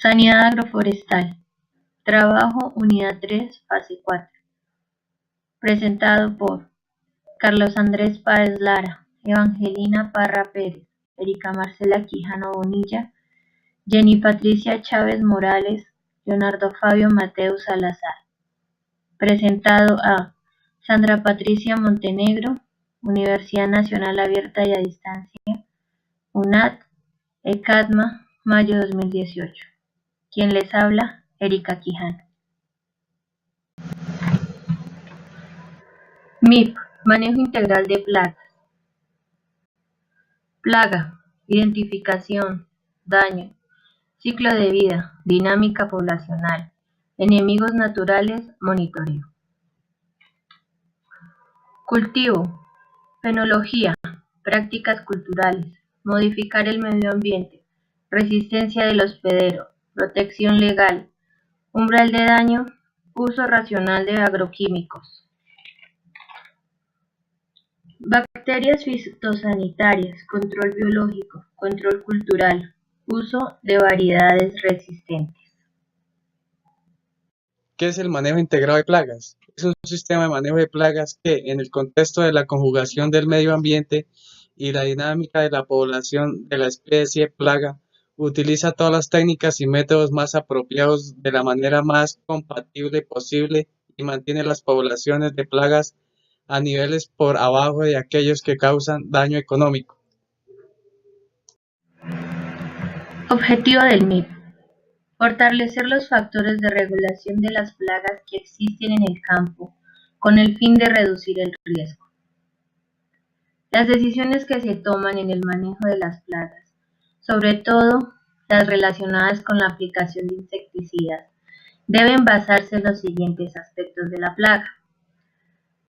Sanidad agroforestal. Trabajo Unidad 3, Fase 4. Presentado por Carlos Andrés Páez Lara, Evangelina Parra Pérez, Erika Marcela Quijano Bonilla, Jenny Patricia Chávez Morales, Leonardo Fabio Mateo Salazar. Presentado a Sandra Patricia Montenegro, Universidad Nacional Abierta y a Distancia, UNAD, ECADMA, mayo 2018. Quien les habla, Erika Quijano. MIP, manejo integral de plagas. Plaga, identificación, daño, ciclo de vida, dinámica poblacional, enemigos naturales, monitoreo. Cultivo, fenología, prácticas culturales, modificar el medio ambiente, resistencia del hospedero, protección legal, umbral de daño, uso racional de agroquímicos. Bacterias fitosanitarias, control biológico, control cultural, uso de variedades resistentes. ¿Qué es el manejo integrado de plagas? Es un sistema de manejo de plagas que, en el contexto de la conjugación del medio ambiente y la dinámica de la población de la especie plaga, utiliza todas las técnicas y métodos más apropiados de la manera más compatible posible y mantiene las poblaciones de plagas a niveles por abajo de aquellos que causan daño económico. Objetivo del MIP: fortalecer los factores de regulación de las plagas que existen en el campo con el fin de reducir el riesgo. Las decisiones que se toman en el manejo de las plagas, sobre todo las relacionadas con la aplicación de insecticidas, deben basarse en los siguientes aspectos de la plaga: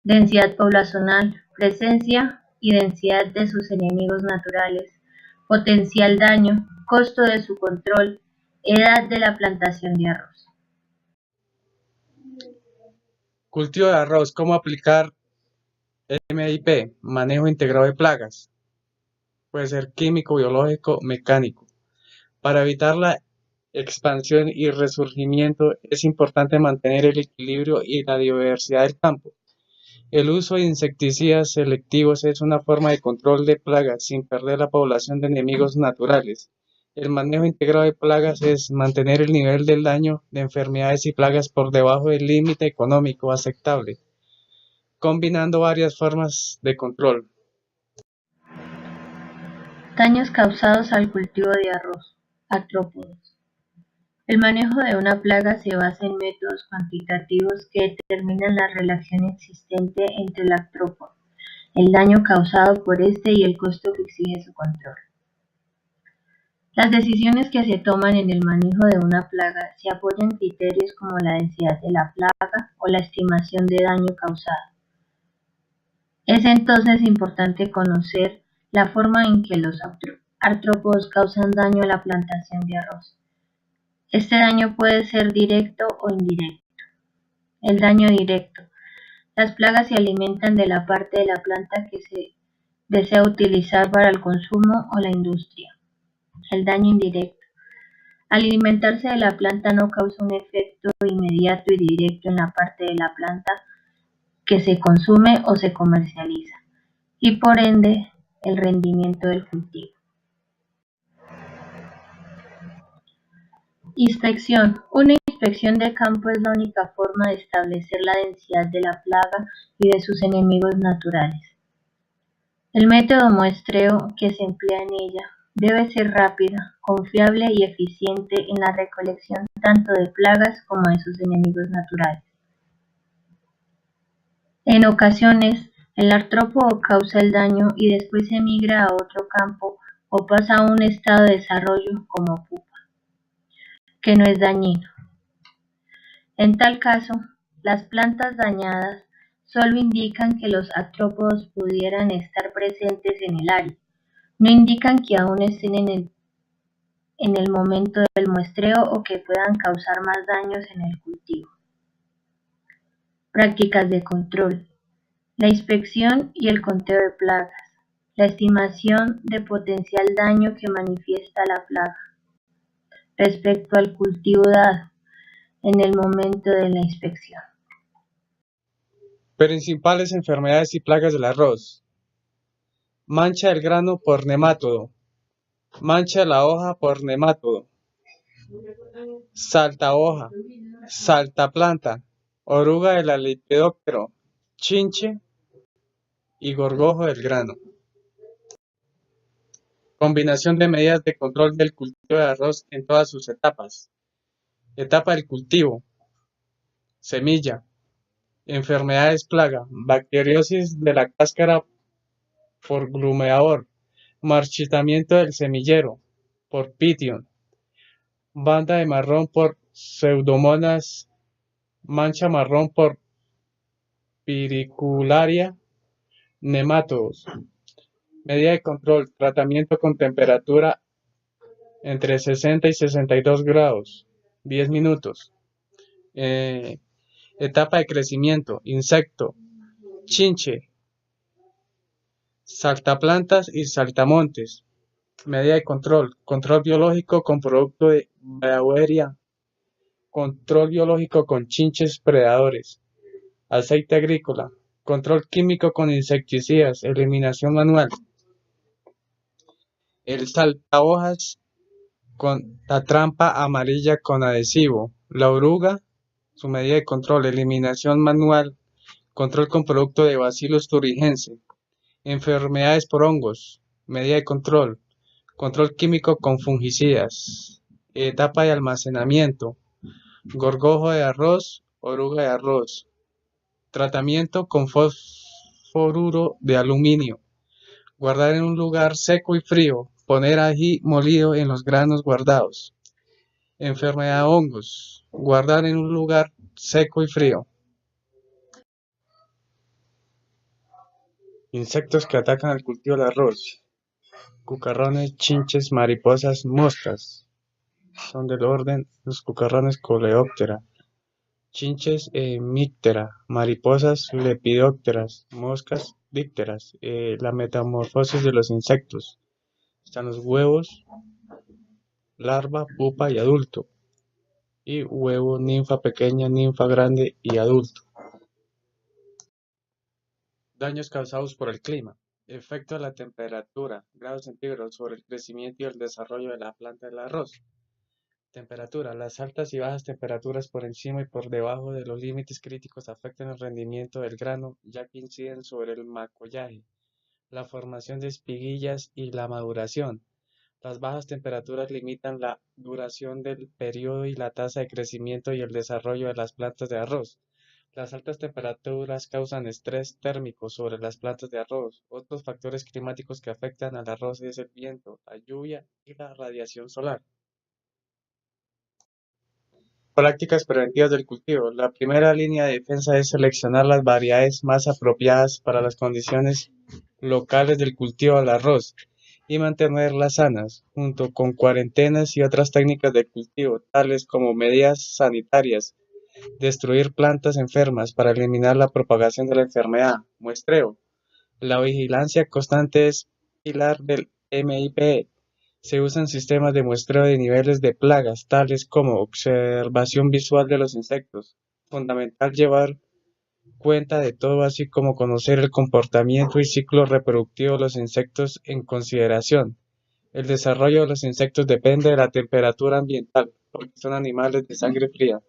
densidad poblacional, presencia y densidad de sus enemigos naturales, potencial daño, costo de su control, edad de la plantación de arroz. Cultivo de arroz. ¿Cómo aplicar MIP? Manejo integrado de plagas. Puede ser químico, biológico, mecánico. Para evitar la expansión y resurgimiento es importante mantener el equilibrio y la diversidad del campo. El uso de insecticidas selectivos es una forma de control de plagas sin perder la población de enemigos naturales. El manejo integrado de plagas es mantener el nivel del daño de enfermedades y plagas por debajo del límite económico aceptable, combinando varias formas de control. Daños causados al cultivo de arroz. Artrópodos. El manejo de una plaga se basa en métodos cuantitativos que determinan la relación existente entre el artrópodo, el daño causado por este y el costo que exige su control. Las decisiones que se toman en el manejo de una plaga se apoyan en criterios como la densidad de la plaga o la estimación de daño causado. Es entonces importante conocer la forma en que los artrópodos causan daño a la plantación de arroz. Este daño puede ser directo o indirecto. El daño directo. Las plagas se alimentan de la parte de la planta que se desea utilizar para el consumo o la industria. El daño indirecto. Al alimentarse de la planta no causa un efecto inmediato y directo en la parte de la planta que se consume o se comercializa, y por ende el rendimiento del cultivo. Inspección. Una inspección de campo es la única forma de establecer la densidad de la plaga y de sus enemigos naturales. El método muestreo que se emplea en ella debe ser rápida, confiable y eficiente en la recolección tanto de plagas como de sus enemigos naturales. En ocasiones, el artrópodo causa el daño y después emigra a otro campo o pasa a un estado de desarrollo como pupa, que no es dañino. En tal caso, las plantas dañadas solo indican que los artrópodos pudieran estar presentes en el área, no indican que aún estén en el momento del muestreo o que puedan causar más daños en el cultivo. Prácticas de control. La inspección y el conteo de plagas. La estimación de potencial daño que manifiesta la plaga. respecto al cultivo dado en el momento de la inspección. Principales enfermedades y plagas del arroz. Mancha del grano por nemátodo. Mancha la hoja por nemátodo. Salta hoja. Salta planta. Oruga del Lepidóptero. Chinche y gorgojo del grano. Combinación de medidas de control del cultivo de arroz en todas sus etapas. Etapa del cultivo. Semilla. Enfermedades plaga. Bacteriosis de la cáscara por glumeador. Marchitamiento del semillero por pition. Banda de marrón por pseudomonas. Mancha marrón por piricularia. Nemátodos. Medida de control. Tratamiento con temperatura entre 60 y 62 grados. 10 minutos. Etapa de crecimiento. Insecto. Chinche. Saltaplantas y saltamontes. Medida de control. Control biológico con producto de Beauveria. Control biológico con chinches predadores. Aceite agrícola. Control químico con insecticidas. Eliminación manual. El saltahojas con la trampa amarilla con adhesivo. La oruga. Su medida de control. Eliminación manual. Control con producto de Bacillus thuringiense. Enfermedades por hongos. Medida de control. Control químico con fungicidas. Etapa de almacenamiento. Gorgojo de arroz. Oruga de arroz. Tratamiento con fosforuro de aluminio. Guardar en un lugar seco y frío. Poner ají molido en los granos guardados. Enfermedad de hongos. Guardar en un lugar seco y frío. Insectos que atacan al cultivo del arroz. Cucarrones, chinches, mariposas, moscas. Son del orden los cucarrones Coleoptera. Chinches Mycteria, mariposas Lepidópteras, moscas Dípteras. La metamorfosis de los insectos. Están los huevos, larva, pupa y adulto. Y huevo, ninfa pequeña, ninfa grande y adulto. Daños causados por el clima. Efecto de la temperatura, grados centígrados, sobre el crecimiento y el desarrollo de la planta del arroz. Temperatura. Las altas y bajas temperaturas por encima y por debajo de los límites críticos afectan el rendimiento del grano, ya que inciden sobre el macollaje, la formación de espiguillas y la maduración. Las bajas temperaturas limitan la duración del periodo y la tasa de crecimiento y el desarrollo de las plantas de arroz. Las altas temperaturas causan estrés térmico sobre las plantas de arroz. Otros factores climáticos que afectan al arroz es el viento, la lluvia y la radiación solar. Prácticas preventivas del cultivo. La primera línea de defensa es seleccionar las variedades más apropiadas para las condiciones locales del cultivo del arroz y mantenerlas sanas, junto con cuarentenas y otras técnicas de cultivo, tales como medidas sanitarias, destruir plantas enfermas para eliminar la propagación de la enfermedad, muestreo. La vigilancia constante es pilar del MIP. Se usan sistemas de muestreo de niveles de plagas, tales como observación visual de los insectos. Fundamental llevar cuenta de todo, así como conocer el comportamiento y ciclo reproductivo de los insectos en consideración. El desarrollo de los insectos depende de la temperatura ambiental, porque son animales de sangre fría.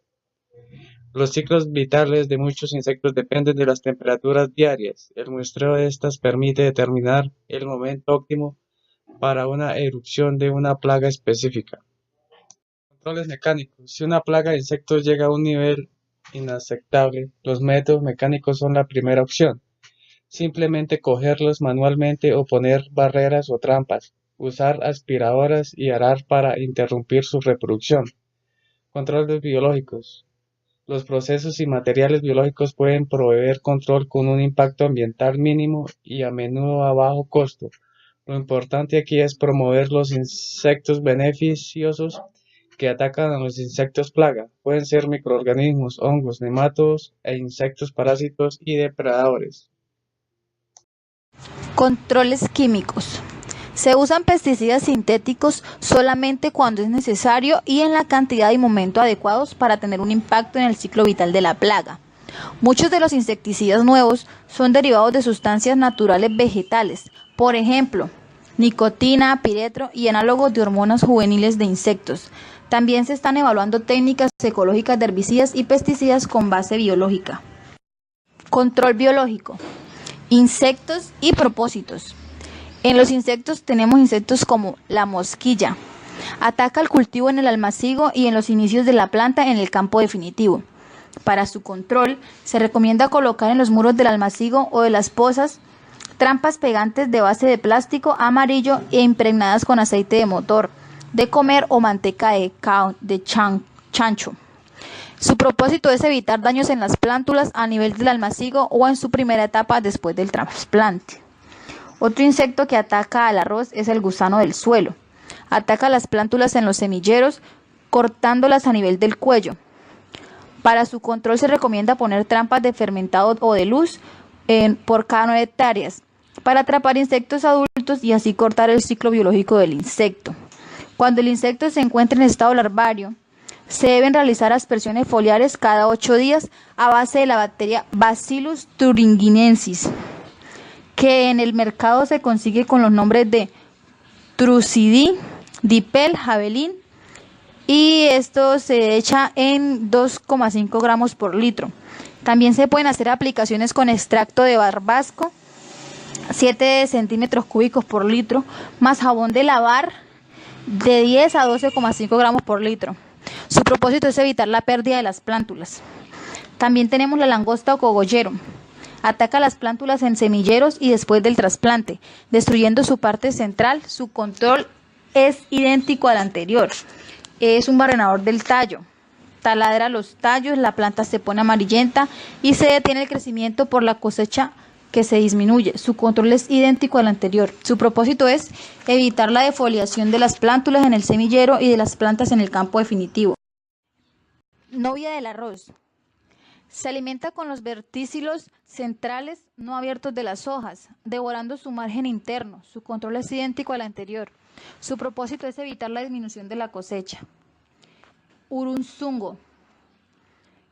Los ciclos vitales de muchos insectos dependen de las temperaturas diarias. El muestreo de estas permite determinar el momento óptimo para una erupción de una plaga específica. Controles mecánicos. Si una plaga de insectos llega a un nivel inaceptable, los métodos mecánicos son la primera opción. Simplemente cogerlos manualmente o poner barreras o trampas. Usar aspiradoras y arar para interrumpir su reproducción. Controles biológicos. Los procesos y materiales biológicos pueden proveer control con un impacto ambiental mínimo y a menudo a bajo costo. Lo importante aquí es promover los insectos beneficiosos que atacan a los insectos plaga. Pueden ser microorganismos, hongos, nemátodos e insectos parásitos y depredadores. Controles químicos. Se usan pesticidas sintéticos solamente cuando es necesario y en la cantidad y momento adecuados para tener un impacto en el ciclo vital de la plaga. Muchos de los insecticidas nuevos son derivados de sustancias naturales vegetales, por ejemplo, nicotina, piretro y análogos de hormonas juveniles de insectos. También se están evaluando técnicas ecológicas de herbicidas y pesticidas con base biológica. Control biológico. Insectos y propósitos. En los insectos tenemos insectos como la mosquilla. Ataca el cultivo en el almacigo y en los inicios de la planta en el campo definitivo. Para su control, se recomienda colocar en los muros del almacigo o de las pozas trampas pegantes de base de plástico amarillo e impregnadas con aceite de motor, de comer o manteca de chancho. Su propósito es evitar daños en las plántulas a nivel del almacigo o en su primera etapa después del trasplante. Otro insecto que ataca al arroz es el gusano del suelo. Ataca las plántulas en los semilleros, cortándolas a nivel del cuello. Para su control se recomienda poner trampas de fermentado o de luz por cada 9 hectáreas para atrapar insectos adultos y así cortar el ciclo biológico del insecto. Cuando el insecto se encuentra en estado larvario, se deben realizar aspersiones foliares cada 8 días a base de la bacteria Bacillus thuringiensis, que en el mercado se consigue con los nombres de Trucidí, Dipel, Javelin, y esto se echa en 2,5 gramos por litro. También se pueden hacer aplicaciones con extracto de barbasco, 7 centímetros cúbicos por litro, más jabón de lavar de 10 a 12,5 gramos por litro. Su propósito es evitar la pérdida de las plántulas. También tenemos la langosta o cogollero. Ataca las plántulas en semilleros y después del trasplante, destruyendo su parte central. Su control es idéntico al anterior. Es un barrenador del tallo. Taladra los tallos, la planta se pone amarillenta y se detiene el crecimiento por la cosecha que se disminuye. Su control es idéntico al anterior. Su propósito es evitar la defoliación de las plántulas en el semillero y de las plantas en el campo definitivo. Novia del arroz. Se alimenta con los verticilos centrales no abiertos de las hojas, devorando su margen interno. Su control es idéntico al anterior. Su propósito es evitar la disminución de la cosecha. Urunzungo.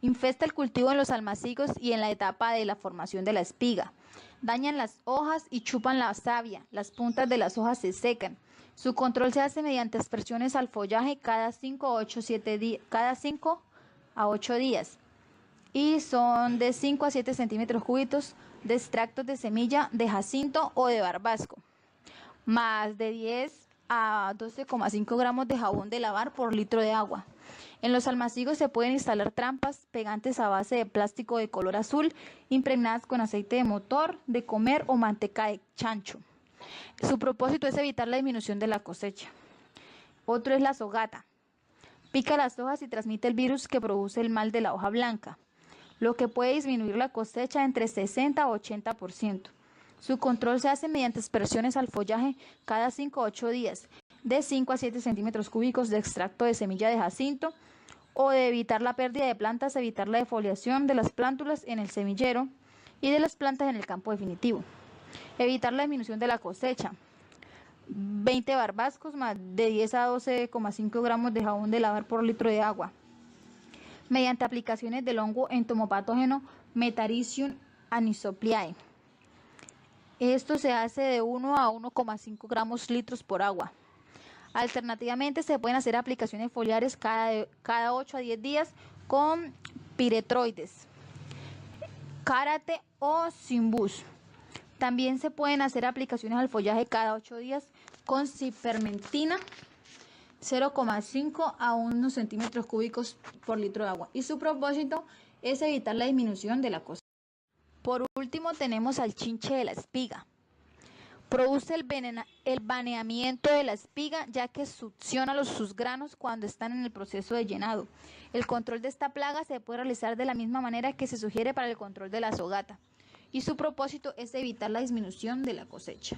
Infesta el cultivo en los almacigos y en la etapa de la formación de la espiga. Dañan las hojas y chupan la savia. Las puntas de las hojas se secan. Su control se hace mediante aspersiones al follaje cada 5 a 8 días. Y son de 5 a 7 centímetros cúbicos de extractos de semilla de jacinto o de barbasco, más de 10 a 12,5 gramos de jabón de lavar por litro de agua. En los almacigos se pueden instalar trampas pegantes a base de plástico de color azul, impregnadas con aceite de motor, de comer o manteca de chancho. Su propósito es evitar la disminución de la cosecha. Otro es la zogata. Pica las hojas y transmite el virus que produce el mal de la hoja blanca, lo que puede disminuir la cosecha entre 60 a 80%. Su control se hace mediante aspersiones al follaje cada 5 a 8 días, de 5 a 7 centímetros cúbicos de extracto de semilla de jacinto, o de evitar la pérdida de plantas, evitar la defoliación de las plántulas en el semillero y de las plantas en el campo definitivo. Evitar la disminución de la cosecha. 20 barbascos más de 10 a 12,5 gramos de jabón de lavar por litro de agua, mediante aplicaciones del hongo entomopatógeno Metarhizium anisopliae. Esto se hace de 1 a 1,5 gramos litros por agua. Alternativamente se pueden hacer aplicaciones foliares cada 8 a 10 días con piretroides, Karate o Simbus. También se pueden hacer aplicaciones al follaje cada 8 días con cipermentina, 0,5 a 1 centímetros cúbicos por litro de agua. Y su propósito es evitar la disminución de la cosecha. Por último tenemos al chinche de la espiga. Produce el baneamiento de la espiga, ya que succiona sus granos cuando están en el proceso de llenado. El control de esta plaga se puede realizar de la misma manera que se sugiere para el control de la zogata. Y su propósito es evitar la disminución de la cosecha.